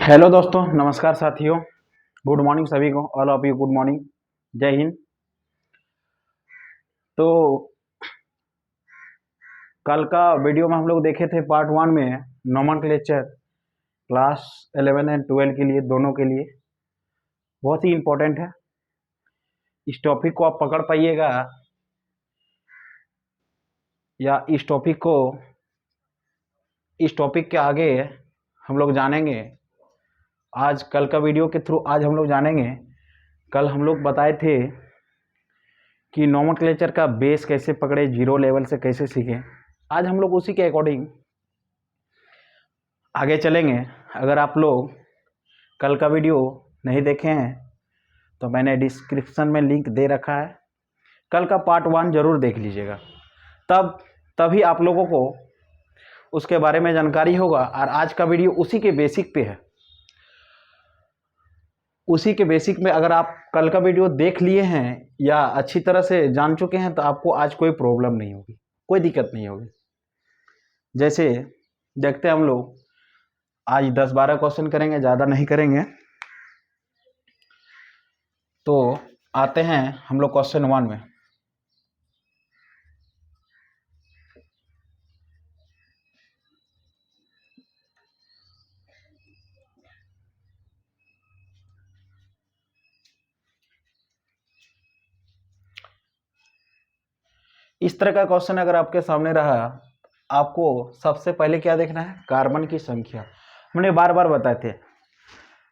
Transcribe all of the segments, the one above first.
Hello दोस्तों, नमस्कार साथियों। गुड मॉर्निंग सभी को, all of you good morning, जय हिंद। तो कल का वीडियो में हम लोग देखे थे पार्ट 1 में नोमेनक्लेचर क्लास 11 एंड 12 के लिए, दोनों के लिए बहुत ही इम्पोर्टेंट है। इस टॉपिक को आप पकड़ पाइएगा या इस टॉपिक के आगे हम लोग जानेंगे। आज कल का वीडियो के थ्रू आज हम लोग जानेंगे। कल हम लोग बताए थे कि नोमेनक्लेचर का बेस कैसे पकड़े, जीरो लेवल से कैसे सीखें। आज हम लोग उसी के अकॉर्डिंग आगे चलेंगे। अगर आप लोग कल का वीडियो नहीं देखे हैं तो मैंने डिस्क्रिप्शन में लिंक दे रखा है, कल का पार्ट 1 ज़रूर देख लीजिएगा। तभी आप लोगों को उसके बारे में जानकारी होगा। और आज का वीडियो उसी के बेसिक पे है। उसी के बेसिक में अगर आप कल का वीडियो देख लिए हैं या अच्छी तरह से जान चुके हैं तो आपको आज कोई प्रॉब्लम नहीं होगी, कोई दिक्कत नहीं होगी। जैसे देखते हैं हम लोग आज 10-12 क्वेश्चन करेंगे, ज़्यादा नहीं करेंगे। तो आते हैं हम लोग क्वेश्चन 1 में। इस तरह का क्वेश्चन अगर आपके सामने रहा, आपको सबसे पहले क्या देखना है? कार्बन की संख्या। हमने बार बार बताए थे,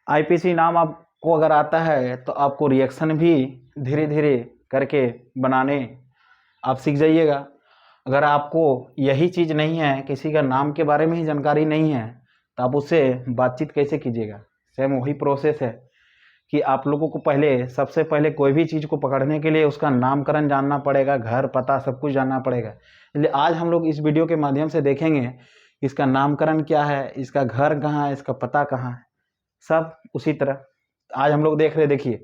आईपीसी नाम आपको अगर आता है तो आपको रिएक्शन भी धीरे धीरे करके बनाने आप सीख जाइएगा। अगर आपको यही चीज़ नहीं है, किसी का नाम के बारे में ही जानकारी नहीं है, तो आप उससे बातचीत कैसे कीजिएगा? सेम वही प्रोसेस है कि आप लोगों को सबसे पहले कोई भी चीज़ को पकड़ने के लिए उसका नामकरण जानना पड़ेगा, घर पता सब कुछ जानना पड़ेगा। इसलिए आज हम लोग इस वीडियो के माध्यम से देखेंगे इसका नामकरण क्या है, इसका घर कहाँ है, इसका पता कहाँ है, सब उसी तरह आज हम लोग देख रहे। देखिए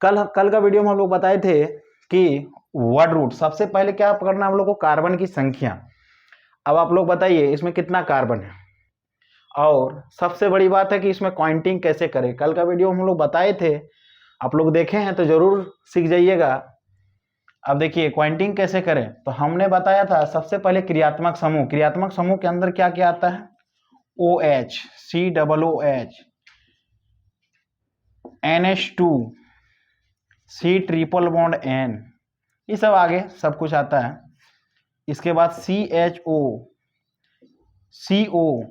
कल का वीडियो में हम लोग बताए थे कि वर्ड रूट, सबसे पहले क्या पकड़ना हम लोग को? कार्बन की संख्या। अब आप लोग बताइए इसमें कितना कार्बन है, और सबसे बड़ी बात है कि इसमें काउंटिंग कैसे करें। कल का वीडियो हम लोग बताए थे, आप लोग देखे हैं तो जरूर सीख जाइएगा। अब देखिए काउंटिंग कैसे करें, तो हमने बताया था सबसे पहले क्रियात्मक समूह। क्रियात्मक समूह के अंदर क्या क्या आता है? OH, COOH, NH2, C triple bond N, ये सब आगे सब कुछ आता है। इसके बाद CHO, CO,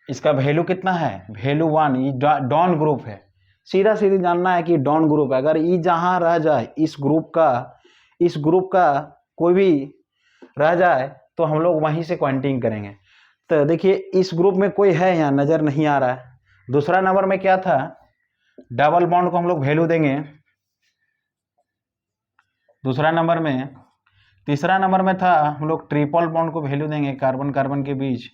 इसका वैल्यू कितना है? वैल्यू 1। ये डॉन ग्रुप है, सीधा सीधी जानना है कि डॉन ग्रुप है। अगर ये जहां रह जाए, इस ग्रुप का कोई भी रह जाए तो हम लोग वहीं से काउंटिंग करेंगे। तो देखिए इस ग्रुप में कोई है, यहाँ नजर नहीं आ रहा है। दूसरा नंबर में क्या था? डबल बॉन्ड को हम लोग वैल्यू देंगे दूसरा नंबर में। तीसरा नंबर में था हम लोग ट्रिपल बॉन्ड को वैल्यू देंगे कार्बन कार्बन के बीच।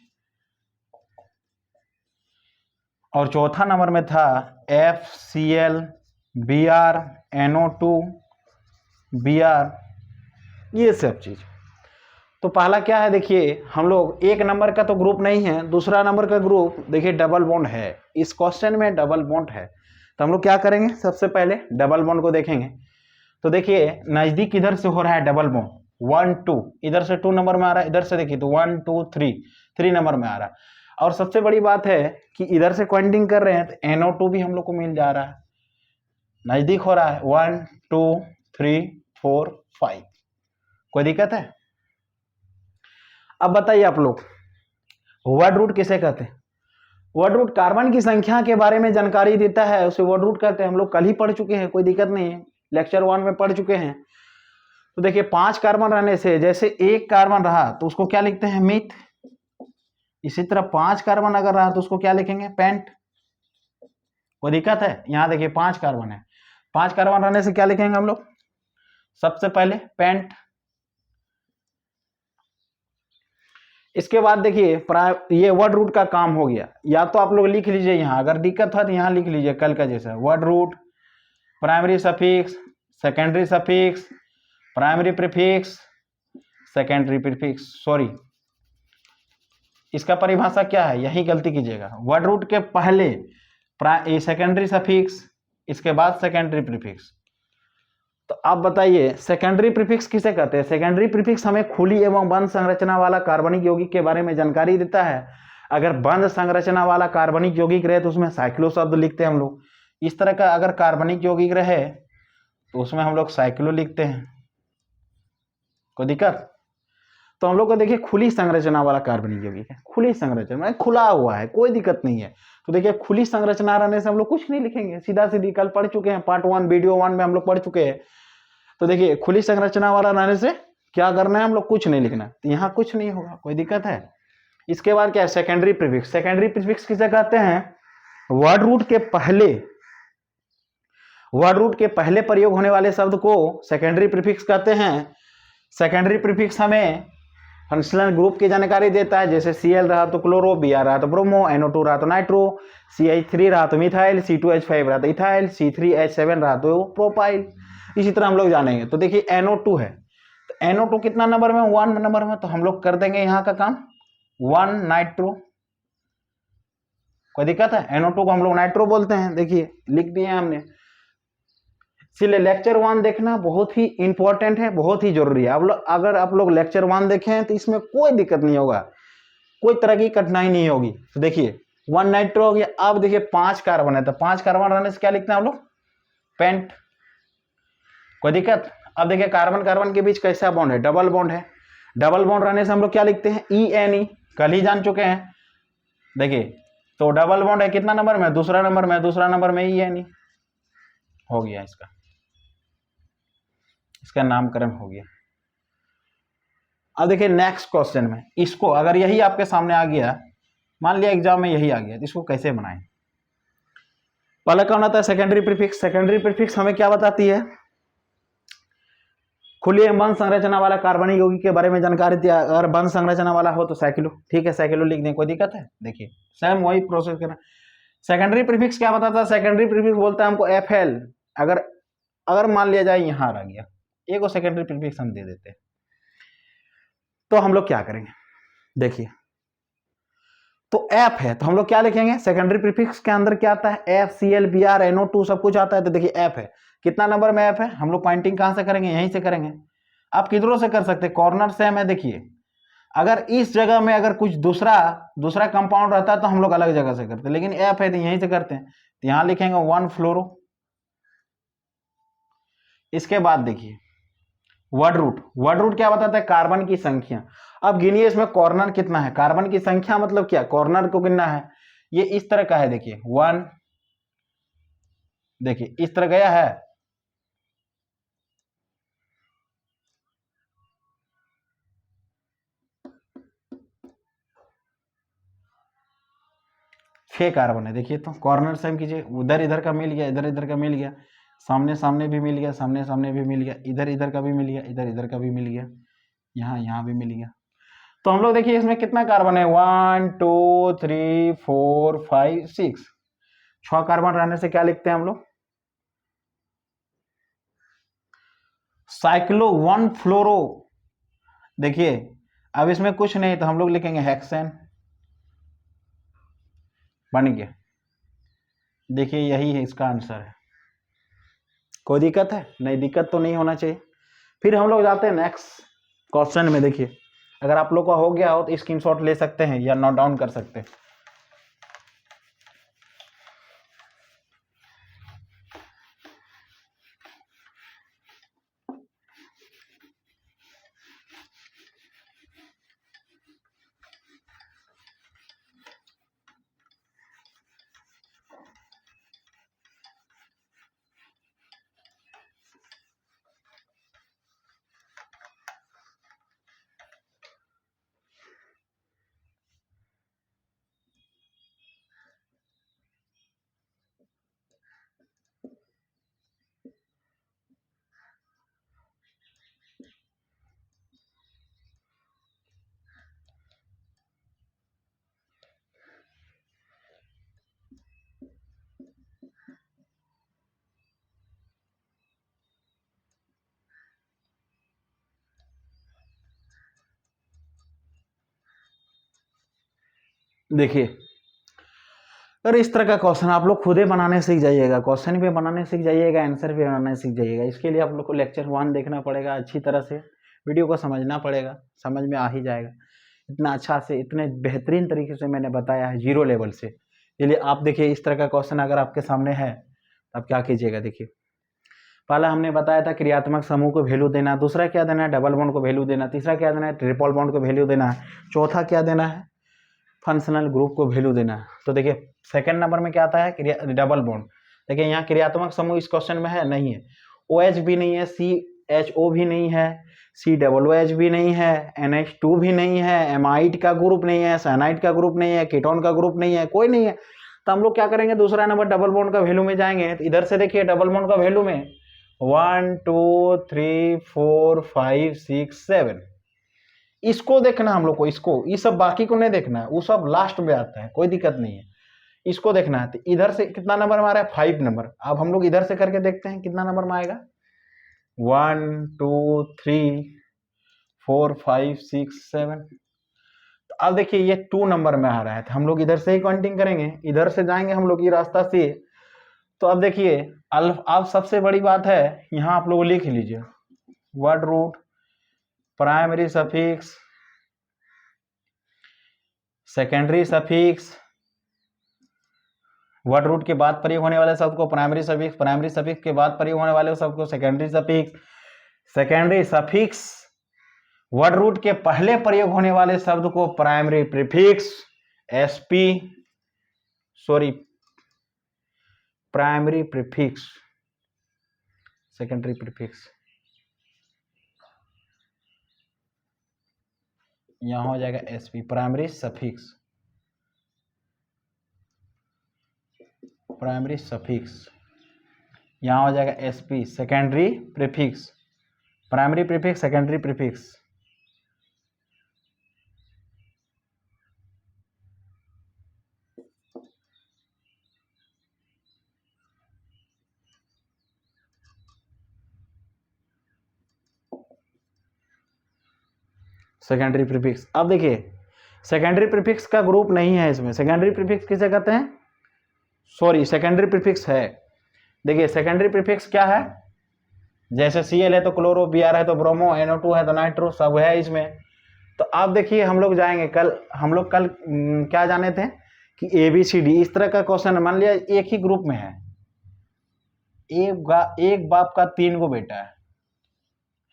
और चौथा नंबर में था FCl, Br, NO2, Br, ये सब चीज। तो पहला क्या है? देखिए हम लोग एक नंबर का तो ग्रुप नहीं है, दूसरा नंबर का ग्रुप देखिए डबल बॉन्ड है। इस क्वेश्चन में डबल बॉन्ड है, तो हम लोग क्या करेंगे? सबसे पहले डबल बॉन्ड को देखेंगे। तो देखिए नजदीक इधर से हो रहा है डबल बॉन्ड, 1 2, इधर से 2 नंबर में आ रहा है, इधर से देखिए तो 1 2 3 नंबर में आ रहा है। और सबसे बड़ी बात है कि इधर से काउंटिंग कर रहे हैं तो NO2 भी हम लोग को मिल जा रहा है, नजदीक हो रहा है 1 2 3 4 5। कोई दिक्कत है? अब बताइए आप लोग वर्ड रूट किसे कहते हैं? वर्ड रूट कार्बन की संख्या के बारे में जानकारी देता है, उसे वर्ड रूट कहते हैं। हम लोग कल ही पढ़ चुके हैं, कोई दिक्कत नहीं है, लेक्चर 1 में पढ़ चुके हैं। तो देखिए 5 कार्बन रहने से, जैसे एक कार्बन रहा तो उसको क्या लिखते हैं? मिथ। इसी तरह 5 कार्बन अगर रहा तो उसको क्या लिखेंगे? पेंट। कोई दिक्कत है? यहां देखिए 5 कार्बन है, 5 कार्बन रहने से क्या लिखेंगे हम लोग? सबसे पहले पेंट। इसके बाद देखिए ये वर्ड रूट का काम हो गया। या तो आप लोग लिख लीजिए यहां, अगर दिक्कत है तो यहां लिख लीजिए कल का जैसा word root, primary suffix, secondary suffix, primary prefix, secondary prefix, sorry इसका परिभाषा क्या है, यही गलती कीजिएगा। वर्ड रूट के पहले सेकेंडरी सफिक्स, इसके बाद सेकेंडरी प्रीफिक्स। तो आप बताइए सेकेंडरी प्रीफिक्स किसे कहते हैं? सेकेंडरी प्रीफिक्स हमें खुली एवं बंद संरचना वाला कार्बनिक यौगिक के बारे में जानकारी देता है। अगर बंद संरचना वाला कार्बनिक यौगिक रहे तो उसमें साइक्लो शब्द लिखते हैं हम लोग। इस तरह का अगर कार्बनिक यौगिक रहे तो उसमें हम लोग साइक्लो लिखते हैं। कोई दिक्कत? तो हम लोग को देखिए खुली संरचना वाला कार्बनिक यौगिक है, खुली संरचना खुला हुआ है, कोई दिक्कत नहीं है। तो देखिए खुली संरचना रहने से हम लोग कुछ नहीं लिखेंगे, सीधा सीधी कल पढ़ चुके हैं, पार्ट 1 वीडियो 1 में हम लोग पढ़ चुके हैं। तो देखिए खुली संरचना वाला रहने से क्या करना है, हम लोग कुछ नहीं लिखना, तो यहाँ कुछ नहीं होगा, कोई दिक्कत है। इसके बाद क्या है, सेकेंडरी प्रीफिक्स। सेकेंडरी प्रीफिक्स किसे कहते हैं? वर्ड रूट के पहले प्रयोग होने वाले शब्द को सेकेंडरी प्रीफिक्स कहते हैं। सेकेंडरी प्रीफिक्स हमें फंक्शनल ग्रुप की जानकारी देता है, जैसे Cl रहा तो क्लोरो, Br रहा तो ब्रोमो, NO2 रहा तो नाइट्रो, CH3 रहा तो मिथाइल, C2H5 रहा तो इथाइल, C3H7 रहा तो प्रोपाइल। इसी तरह हम लोग जानेंगे। तो देखिए NO2 है, तो NO2 कितना नंबर में? 1 नंबर में। तो हम लोग कर देंगे यहाँ का काम 1 नाइट्रो। कोई दिक्कत है? NO2 को हम लोग नाइट्रो बोलते हैं, देखिए लिख दिए हमने। इसलिए लेक्चर 1 देखना बहुत ही इंपॉर्टेंट है, बहुत ही जरूरी है। अगर आप लोग लेक्चर 1 देखें तो इसमें कोई दिक्कत नहीं होगा, कोई तरह की कठिनाई नहीं होगी। तो देखिए 1 नाइट्रो हो गया। अब देखिए 5 कार्बन है, तो 5 कार्बन रहने से क्या लिखते हैं हम लोग? पेंट। कोई दिक्कत? अब देखिए कार्बन कार्बन के बीच कैसा बॉन्ड है? डबल बॉन्ड है। डबल बॉन्ड रहने से हम लोग क्या लिखते हैं? ENE, कल ही जान चुके हैं। देखिए तो डबल बॉन्ड है कितना नंबर में? दूसरा नंबर में। दूसरा नंबर में ENE हो गया, इसका नामकरण हो गया। अब देखिए नेक्स्ट क्वेश्चन में, इसको अगर यही आपके सामने आ गया, मान लिया एग्जाम में यही आ गया, तो इसको कैसे बनाएं? पहला कौन आता है? Secondary prefix. सेकेंडरी प्रीफिक्स हमें क्या बताती है? खुली एवं बंद संरचना वाला कार्बनिक यौगिक के बारे में जानकारी दिया। अगर बंद संरचना वाला हो तो साइक्लो, ठीक है साइक्लो लिख दें, कोई दिक्कत है? देखिए सेम वही प्रोसेस करना। सेकेंडरी प्रीफिक्स क्या बताता है? सेकेंडरी प्रीफिक्स बोलता है हमको FL। अगर मान लिया जाए यहाँ आ गया, एक सेकेंडरी प्रीफिक्स हम दे देते हैं, तो हम लोग क्या करेंगे? देखिए तो F है, तो हम लोग क्या लिखेंगे? सेकेंडरी प्रीफिक्स के अंदर क्या आता है? F, Cl, Br, NO2 सब कुछ आता है। तो देखिए F है, कितना नंबर में F है? हम लोग पॉइंटिंग कहां से करेंगे? यहीं से करेंगे। आप किधरों से कर सकते हैं? कॉर्नर से हमें। देखिए अगर इस जगह में अगर कुछ दूसरा कंपाउंड रहता है तो हम लोग अलग जगह से करते हैं, लेकिन F है तो यहीं से करते हैं। तो यहां लिखेंगे 1 फ्लोरो। इसके बाद देखिए वर्ड रूट क्या बताता है? कार्बन की संख्या। अब गिनिए इसमें कॉर्नर कितना है? कार्बन की संख्या मतलब क्या? कॉर्नर को गिनना है। ये इस तरह का है, देखिए 1, देखिए इस तरह गया है। छह कार्बन है, देखिए तो कॉर्नर से हम कीजिए, उधर इधर का मिल गया, इधर इधर का मिल गया, सामने सामने भी मिल गया, सामने सामने भी मिल गया, इधर इधर का भी मिल गया, इधर इधर का भी मिल गया, यहाँ भी मिल गया। तो हम लोग देखिए इसमें कितना कार्बन है? 1 2 3 4 5 6, 6 कार्बन रहने से क्या लिखते हैं हम लोग? साइक्लो 1 फ्लोरो। देखिए अब इसमें कुछ नहीं तो हम लोग लिखेंगे हेक्सेन। बन गया। देखिए यही है इसका आंसर है। कोई दिक्कत है? नहीं, दिक्कत तो नहीं होना चाहिए। फिर हम लोग जाते हैं नेक्स्ट क्वेश्चन में। देखिए अगर आप लोग का हो गया हो तो स्क्रीनशॉट ले सकते हैं या नोट डाउन कर सकते हैं। देखिए, अगर इस तरह का क्वेश्चन आप लोग खुद ही बनाने सीख जाइएगा, क्वेश्चन भी बनाने सीख जाइएगा, आंसर भी बनाने सीख जाइएगा। इसके लिए आप लोग को लेक्चर 1 देखना पड़ेगा, अच्छी तरह से वीडियो को समझना पड़ेगा, समझ में आ ही जाएगा। इतना अच्छा से, इतने बेहतरीन तरीके से मैंने बताया है, 0 लेवल से। चलिए आप देखिए, इस तरह का क्वेश्चन अगर आपके सामने है तो आप क्या कीजिएगा। देखिए, पहला हमने बताया था क्रियात्मक समूह को वैल्यू देना, दूसरा क्या देना है, डबल बॉन्ड को वैल्यू देना, तीसरा क्या देना है, ट्रिपल बॉन्ड को वैल्यू देना है, चौथा क्या देना है, फंक्शनल ग्रुप को वैल्यू देना है। तो देखिए सेकंड नंबर में क्या आता है, डबल बॉन्ड। देखिए यहाँ क्रियात्मक समूह इस क्वेश्चन में है, नहीं है, OH भी नहीं है, CHO भी नहीं है, COOH भी नहीं है, NH2 भी नहीं है, एमाइड का ग्रुप नहीं है, साइनाइड का ग्रुप नहीं है, कीटोन का ग्रुप नहीं है, कोई नहीं है। तो हम लोग क्या करेंगे, दूसरा नंबर डबल बॉन्ड का वैल्यू में जाएंगे। तो इधर से देखिए डबल बॉन्ड का वैल्यू में 1 2 3 4 5 6 7, इसको देखना हम लोग को, इसको, ये सब बाकी को नहीं देखना है, वो सब लास्ट में आता है, कोई दिक्कत नहीं है, इसको देखना है। तो इधर से कितना नंबर में आ रहा है, 5 नंबर। अब हम लोग इधर से करके देखते हैं कितना नंबर में आएगा, 1 2 3 4 5 6 7। तो अब देखिए ये 2 नंबर में आ रहा है, तो हम लोग इधर से ही काउंटिंग करेंगे, इधर से जाएंगे हम लोग ये रास्ता से। तो अब देखिए अब सबसे बड़ी बात है, यहाँ आप लोग लिख लीजिए word root, primary suffix, secondary suffix, word root के बाद प्रयोग होने वाले शब्द को प्राइमरी सफिक्स, प्राइमरी सफिक्स के बाद प्रयोग होने वाले शब्द को secondary suffix, secondary suffix word root के पहले प्रयोग होने वाले शब्द को primary prefix, primary prefix, secondary prefix, यहां हो जाएगा SP, primary suffix, primary suffix, यहां हो जाएगा SP, secondary prefix, primary prefix, secondary prefix. Secondary prefix, अब देखिए सेकेंडरी प्रीफिक्स का ग्रुप नहीं है इसमें। सेकेंडरी प्रीफिक्स किसे कहते हैं, सेकेंडरी प्रीफिक्स है। देखिए सेकेंडरी प्रीफिक्स क्या है, जैसे Cl है तो क्लोरो, Br है तो ब्रोमो, NO2 है तो नाइट्रो, सब है इसमें। तो आप देखिए हम लोग जाएंगे, हम लोग कल क्या जाने थे कि ABCD इस तरह का क्वेश्चन, मान लिया एक ही ग्रुप में है, एक बाप का 3 गो बेटा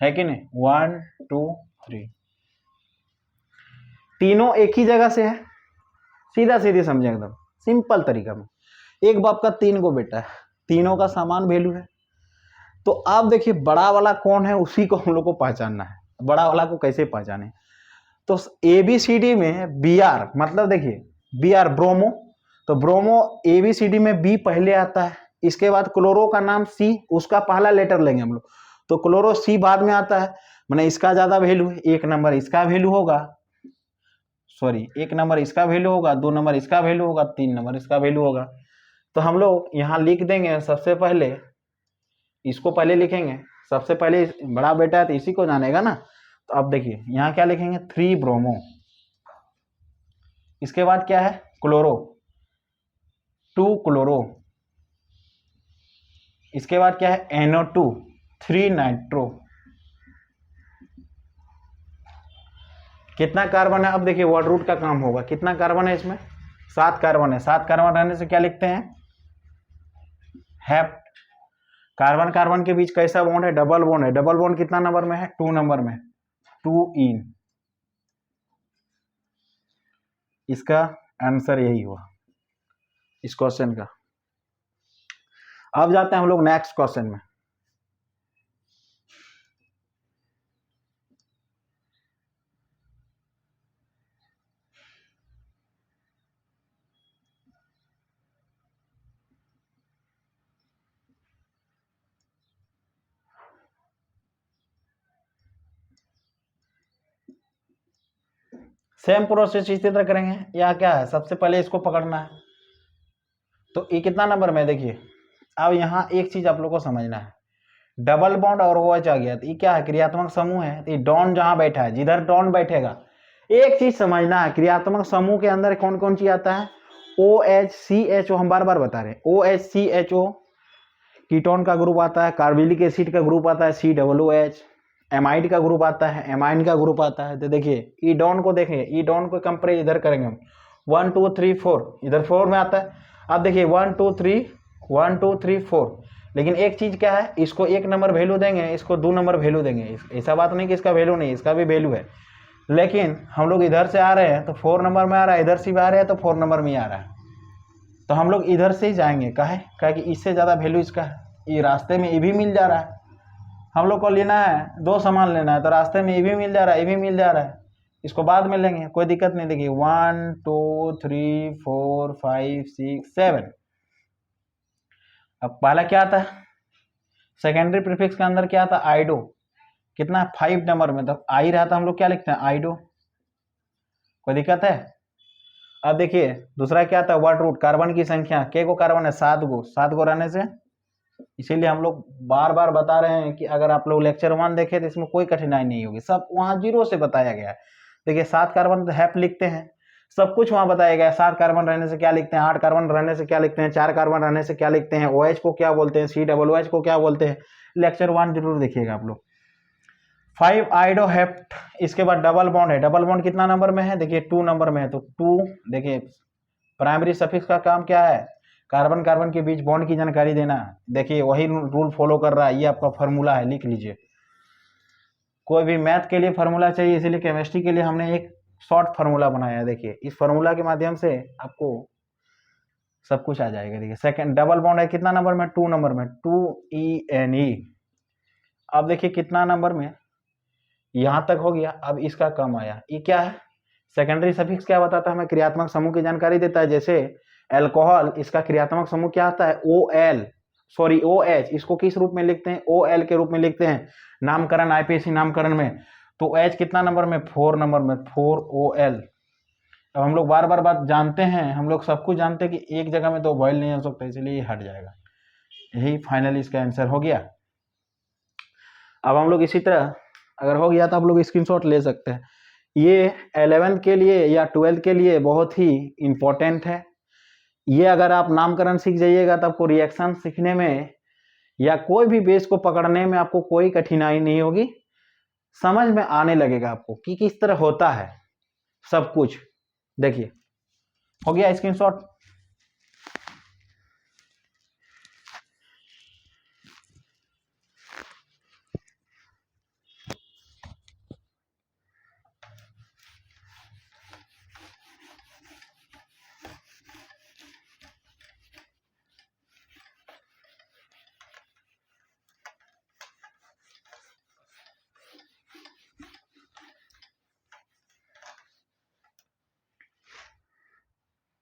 है कि नहीं, 1 2 3, तीनों एक ही जगह से है, सीधा सीधी समझे एकदम सिंपल तरीका में, एक बाप का 3 गो बेटा है, तीनों का समान वैल्यू है। तो आप देखिए बड़ा वाला कौन है, उसी को हम लोग को पहचानना है। बड़ा वाला को कैसे पहचाने, तो ABCD में Br, मतलब देखिए Br ब्रोमो, तो ब्रोमो ABCD में B पहले आता है, इसके बाद क्लोरो का नाम C, उसका पहला लेटर लेंगे हम लोग, तो क्लोरो C बाद में आता है, माने इसका ज्यादा वैल्यू है, 1 नंबर इसका वैल्यू होगा, 1 नंबर इसका वैल्यू होगा, 2 नंबर इसका वैल्यू होगा, 3 नंबर इसका वैल्यू होगा। तो हम लोग यहाँ लिख देंगे, सबसे पहले इसको पहले लिखेंगे, सबसे पहले बड़ा बेटा है तो इसी को जानेगा ना। तो अब देखिए यहाँ क्या लिखेंगे, 3 ब्रोमो, इसके बाद क्या है क्लोरो, 2 क्लोरो, इसके बाद क्या है NO2, 3 नाइट्रो। कितना कार्बन है, अब देखिए वर्ड रूट का काम होगा, कितना कार्बन है इसमें, 7 कार्बन है। 7 कार्बन रहने से क्या लिखते हैं, हेप्ट। कार्बन कार्बन के बीच कैसा बॉन्ड है, डबल बॉन्ड है। डबल बॉन्ड कितना नंबर में है, 2 नंबर में, 2 इन। इसका आंसर यही हुआ इस क्वेश्चन का। अब जाते हैं हम लोग नेक्स्ट क्वेश्चन में। सेम प्रोसेस इसी तरह करेंगे। यहाँ क्या है, सबसे पहले इसको पकड़ना है, तो ये कितना नंबर में, देखिए अब यहाँ एक चीज आप लोग को समझना है, डबल बॉन्ड और OH आ गया, तो ये क्या है, क्रियात्मक समूह है। तो ये डॉन जहां बैठा है, जिधर डॉन बैठेगा एक चीज समझना है, क्रियात्मक समूह के अंदर कौन कौन चीज आता है, OH CHO, हम बार बार बता रहे हैं, OH CHO कीटोन का ग्रुप आता है, कार्बोलिक एसिड का ग्रुप आता है COOH, एमाइड का ग्रुप आता है, एमाइन का ग्रुप आता है। तो देखिए ईडोन को देखेंगे, ईडोन को कंपेयर इधर करेंगे हम, 1 2 3 4, इधर 4 में आता है। अब देखिए 1 2 3 1 2 3 4, लेकिन एक चीज क्या है, इसको 1 नंबर वैल्यू देंगे, इसको 2 नंबर वैल्यू देंगे। ऐसा बात नहीं कि इसका वैल्यू नहीं, इसका भी वैल्यू है, लेकिन हम लोग इधर से आ रहे हैं तो 4 नंबर में आ रहा है, इधर से भी आ रहे हैं तो 4 नंबर में आ रहा है, तो हम लोग इधर से ही जाएंगे। काहे कि इससे ज़्यादा वैल्यू इसका है, ये रास्ते में ये भी मिल जा रहा है, हम लोग को लेना है 2 सामान लेना है, तो रास्ते में ये भी मिल जा रहा है, ये भी मिल जा रहा है, इसको बाद में लेंगे, कोई दिक्कत नहीं। देखिए 1 2 3 4 5 6 7। अब पहला क्या आता है, सेकेंडरी प्रीफिक्स के अंदर क्या आता है, आइडो, कितना 5 नंबर में, तो आई रहा था, हम लोग क्या लिखते हैं, आइडो, कोई दिक्कत है। अब देखिए दूसरा क्या था, वर्ड रूट, कार्बन की संख्या, के को कार्बन है 7 गो, 7 गो रहने से, इसीलिए हम लोग बार बार बता रहे हैं कि अगर आप लोग लेक्चर 1 देखें तो इसमें कोई कठिनाई नहीं होगी, सब वहाँ 0 से बताया गया है। देखिए 7 कार्बन हैप लिखते हैं, सब कुछ वहाँ बताया गया है, 7 कार्बन रहने से क्या लिखते हैं, 8 कार्बन रहने से क्या लिखते हैं, 4 कार्बन रहने से क्या लिखते हैं, OH को क्या बोलते हैं, COOH को क्या बोलते हैं, लेक्चर 1 जरूर देखिएगा आप लोग। 5 आइडोहेप्ट, इसके बाद डबल बॉन्ड है, डबल बॉन्ड कितना नंबर में है, देखिए 2 नंबर में है, तो 2, देखिए प्राइमरी सफिक्स का काम क्या है, कार्बन कार्बन के बीच बॉन्ड की जानकारी देना। देखिए वही रूल फॉलो कर रहा है, ये आपका फार्मूला है, लिख लीजिए। कोई भी मैथ के लिए फार्मूला चाहिए, इसीलिए केमिस्ट्री के लिए हमने एक शॉर्ट फार्मूला बनाया है। देखिए इस फार्मूला के माध्यम से आपको सब कुछ आ जाएगा। देखिए सेकंड डबल बॉन्ड है कितना नंबर में, 2 नंबर में, 2ENE। अब देखिए कितना नंबर में, यहां तक हो गया। अब इसका कम आया, ये क्या है, सेकेंडरी सफिक्स क्या बताता है, हमें क्रियात्मक समूह की जानकारी देता है। जैसे अल्कोहल, इसका क्रियात्मक समूह क्या आता है, OH, इसको किस रूप में लिखते हैं, OL के रूप में लिखते हैं, नामकरण IPSC नामकरण में। तो H कितना नंबर में, 4 नंबर में, 4OL। अब हम लोग बार बार बात जानते हैं, हम लोग सब कुछ जानते हैं कि एक जगह में तो बॉयल नहीं हो सकता, इसलिए हट जाएगा। यही फाइनली इसका आंसर हो गया। अब हम लोग इसी तरह अगर हो गया तो आप लोग स्क्रीनशॉट ले सकते हैं। ये 11th के लिए या 12th के लिए बहुत ही इम्पोर्टेंट है। ये अगर आप नामकरण सीख जाइएगा तो आपको रिएक्शन सीखने में या कोई भी बेस को पकड़ने में आपको कोई कठिनाई नहीं होगी, समझ में आने लगेगा आपको कि किस तरह होता है सब कुछ। देखिए हो गया स्क्रीनशॉट।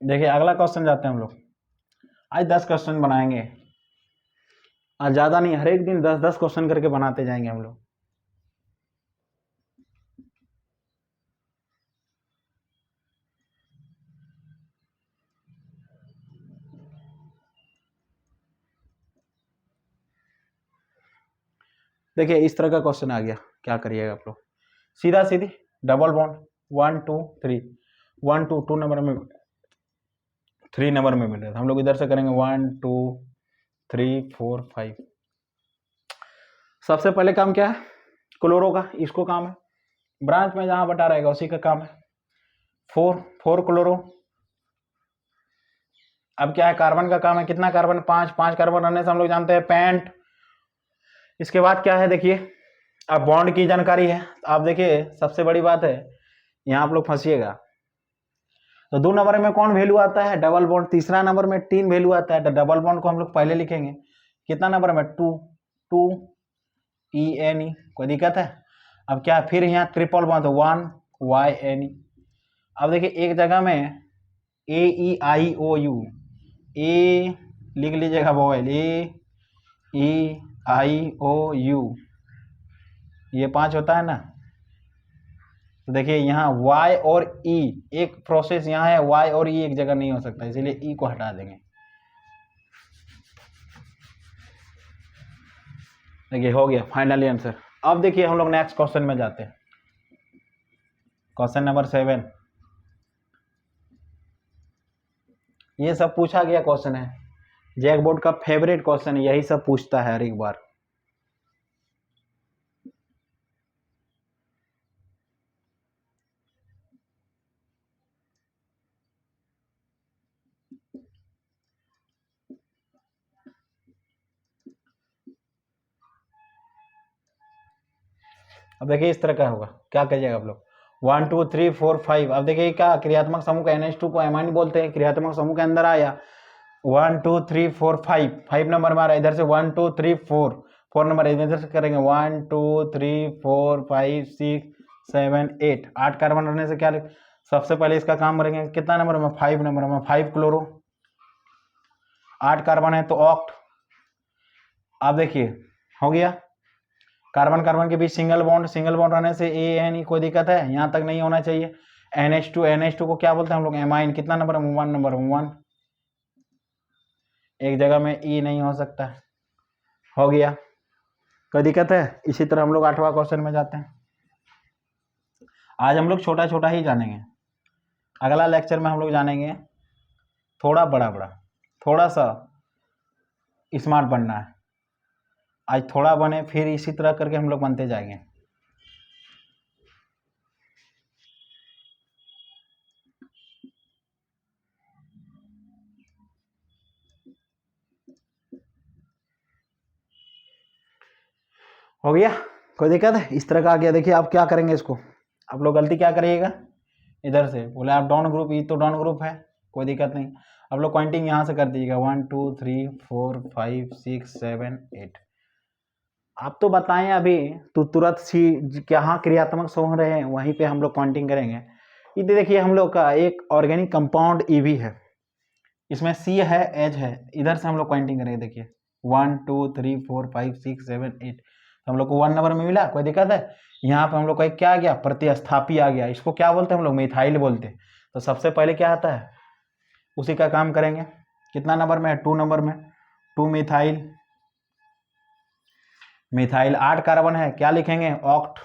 देखिए अगला क्वेश्चन जाते हैं हम लोग। आज 10 क्वेश्चन बनाएंगे, आज ज़्यादा नहीं, हर एक दिन 10-10 क्वेश्चन करके बनाते जाएंगे हम लोग। देखिए इस तरह का क्वेश्चन आ गया, क्या करिएगा आप लोग, सीधा सीधी डबल बॉन्ड 1 2 3, 1 2 2 नंबर में, 3 नंबर में मिल रहा है, हम लोग इधर से करेंगे 1 2 3 4 5। सबसे पहले काम क्या है, क्लोरो का, इसको काम है, ब्रांच में जहां बटा रहेगा उसी का काम है, 4 क्लोरो। अब क्या है, कार्बन का काम है, कितना कार्बन, 5 कार्बन रहने से हम लोग जानते हैं पेंट। इसके बाद क्या है, देखिए अब बॉन्ड की जानकारी है। आप देखिए सबसे बड़ी बात है, यहाँ आप लोग फंसिएगा, तो 2 नंबर में कौन वैल्यू आता है, डबल बॉन्ड। तीसरा नंबर में 3 वैल्यू आता है, तो डबल बॉन्ड को हम लोग पहले लिखेंगे, कितना नंबर में, 2ENE, कोई दिक्कत है। अब क्या फिर यहाँ ट्रिपल बॉन्ड, 1YNE। अब देखिए एक जगह में AEIOU, ए लिख लीजिएगा बॉयल, AEIOU, ये 5 होता है ना। तो देखिए यहाँ Y और E, एक प्रोसेस यहाँ है, Y और E एक जगह नहीं हो सकता, इसीलिए E को हटा देंगे। देखिए हो गया फाइनली आंसर। अब देखिए हम लोग नेक्स्ट क्वेश्चन में जाते हैं। क्वेश्चन नंबर 7, ये सब पूछा गया क्वेश्चन है, जैक बोर्ड का फेवरेट क्वेश्चन, यही सब पूछता है हर एक बार। अब देखिए इस तरह का होगा, क्या करिएगा आप लोग, 1 2 3 4 5। अब देखिए क्या क्रियात्मक समूह का NH2 को एमाइन बोलते हैं, क्रियात्मक समूह के अंदर आया 1 2 3 4 5 नंबर में आ रहा है, इधर से 1 2 3 4 नंबर इधर से करेंगे 1 2 3 4 5 6 7 8, 8 कार्बन रहने से क्या सबसे पहले इसका काम करेंगे, कितना नंबर में, 5 नंबर में, 5 क्लोरो, 8 कार्बन है तो ऑक्ट। अब देखिए हो गया, कार्बन कार्बन के बीच सिंगल बॉन्ड रहने से AN कोई दिक्कत है, यहाँ तक नहीं होना चाहिए। NH2 को क्या बोलते हैं हम लोग, एमाइन, कितना नंबर में, 1 नंबर में, 1, एक जगह में E नहीं हो सकता, हो गया, कोई दिक्कत है। इसी तरह हम लोग 8वां क्वेश्चन में जाते हैं। आज हम लोग छोटा छोटा ही जानेंगे, अगला लेक्चर में हम लोग जानेंगे थोड़ा बड़ा, थोड़ा सा स्मार्ट बनना है। आज थोड़ा बने, फिर इसी तरह करके हम लोग बनते जाएंगे। हो गया, कोई दिक्कत है, इस तरह का आ गया। देखिए आप क्या करेंगे इसको, आप लोग गलती क्या करिएगा, इधर से बोले आप डाउन ग्रुप, ये तो डाउन ग्रुप है, कोई दिक्कत नहीं, आप लोग पॉइंटिंग यहाँ से कर दीजिएगा 1 2 3 4 5 6 7 8। आप तो बताएं अभी तो तुरंत सी कहाँ क्रियात्मक समूह रहे हैं वहीं पे हम लोग पॉइंटिंग करेंगे। ये देखिए हम लोग का एक ऑर्गेनिक कंपाउंड EV है, इसमें C है, H है, इधर से हम लोग पॉइंटिंग करेंगे। देखिए 1 2 3 4 5 6 7 8, तो हम लोग को 1 नंबर में मिला, कोई दिक्कत है। यहाँ पे हम लोग का क्या आ गया, प्रतिस्थापी आ गया, इसको क्या बोलते हैं हम लोग, मिथाइल बोलते हैं। तो सबसे पहले क्या आता है, उसी का काम करेंगे। कितना नंबर में है, 2 नंबर में, 2 मिथाइल 8 कार्बन है, क्या लिखेंगे, ऑक्ट।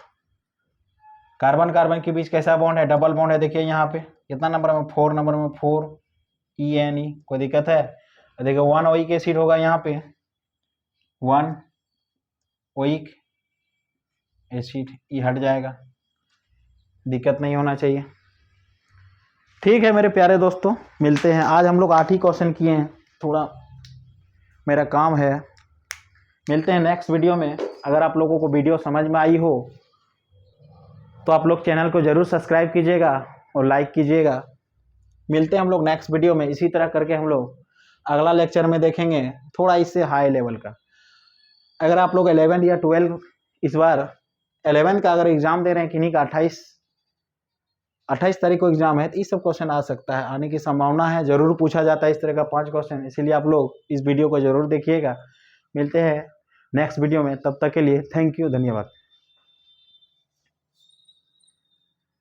कार्बन कार्बन के बीच कैसा बॉन्ड है, डबल बॉन्ड है। देखिए यहाँ पे कितना नंबर में, 4 नंबर में, 4 ENE, कोई दिक्कत है। देखिए 1 ओइक एसिड होगा यहाँ पे, 1 ओइक एसिड, ये हट जाएगा, दिक्कत नहीं होना चाहिए। ठीक है मेरे प्यारे दोस्तों, मिलते हैं। आज हम लोग 8 ही क्वेश्चन किए हैं, थोड़ा मेरा काम है। मिलते हैं नेक्स्ट वीडियो में। अगर आप लोगों को वीडियो समझ में आई हो तो आप लोग चैनल को ज़रूर सब्सक्राइब कीजिएगा और लाइक कीजिएगा। मिलते हैं हम लोग नेक्स्ट वीडियो में, इसी तरह करके हम लोग अगला लेक्चर में देखेंगे थोड़ा इससे हाई लेवल का। अगर आप लोग 11 या 12 इस बार 11 का अगर एग्ज़ाम दे रहे हैं, किन्हीं का 28 तारीख को एग्जाम है, तो इस सब क्वेश्चन आ सकता है, आने की संभावना है, जरूर पूछा जाता है इस तरह का 5 क्वेश्चन। इसीलिए आप लोग इस वीडियो को जरूर देखिएगा। मिलते हैं नेक्स्ट वीडियो में, तब तक के लिए थैंक यू, धन्यवाद।